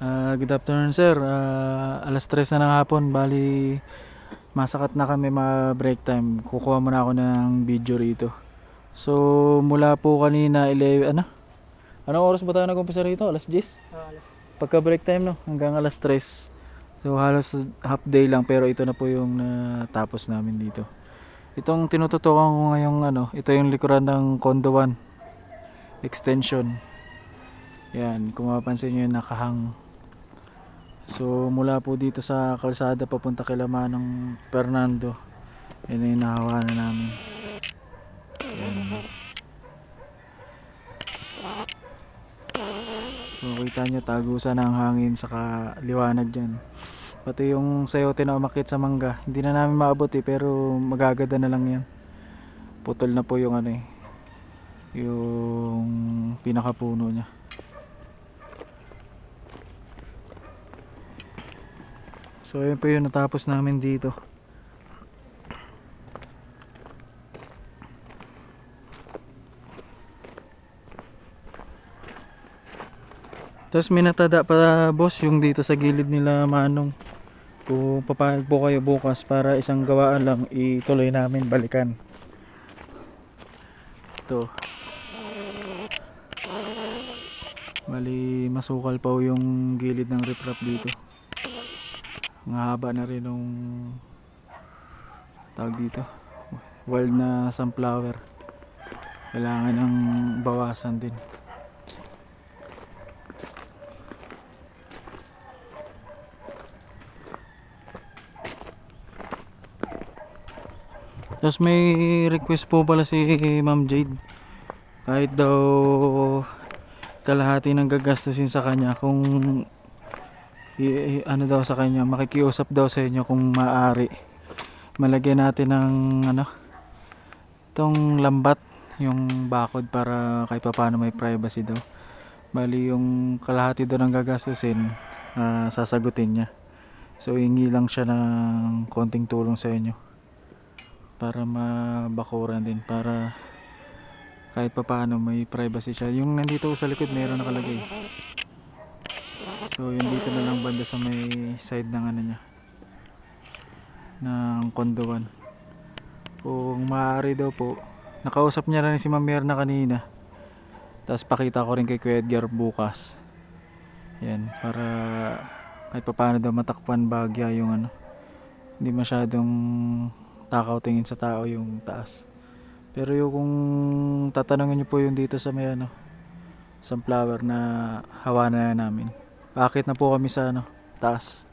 Good afternoon sir. Alas 3 na ng hapon. Bali, masakat na kami break time. Kukuha muna ako ng video rito. So, mula po kanina 11, Anong oras ba tayo nag-umpisa rito? Alas 10? Pagka break time no, hanggang alas 3. So, halos half day lang pero ito na po yung natapos namin dito. Itong tinututukan ko ngayong ito yung likuran ng Condo 1 extension. Yan, kung mapapansin nyo yung nakahang. So mula po dito sa kalsada papunta kay Manong Fernando, yun yung nahawanan namin. Yan. So kita nyo tagusan ng hangin saka liwanag dyan. Pati yung sayote na umakyat sa mangga, hindi na namin maabot pero magaganda na lang yan. Putol na po yung yung pinakapuno niya. So ayun po yung natapos namin dito. Tapos may natada pa boss yung dito sa gilid nila Manong. Kung papayag po kayo bukas para isang gawaan lang ituloy namin balikan. Ito. Bali masukal pa yung gilid ng riprap dito. Ang haba na rin nung tawag dito. Wild na sunflower. Kailangan ng bawasan din. Tapos may request po pala si Ma'am Jade. Kahit daw kalahati ng gagastusin sa kanya kung ano daw sa kanya, makikiusap daw sa inyo kung maaari. Malagyan natin ng itong lambat, yung bakod para kahit paano may privacy daw. Bali yung kalahati daw ng gagastusin, sasagutin niya. So hingi lang siya ng konting tulong sa inyo para mabakuran din, para kahit papaano may privacy siya. Yung nandito sa likod meron nakalagay. So yun dito na lang banda sa may side ng niya, ng kondoan. Kung maaari daw po, nakausap niya rin si Ma'am Mirna kanina. Tapos pakita ko rin kay Kuya Edgar bukas. Yan, para kahit papaano daw matakpan bagya yung hindi masyadong takaw tingin sa tao yung taas. Pero yung kung tatanungin niyo po yung dito sa may sunflower na hawanan na namin, bakit na po kami sa taas.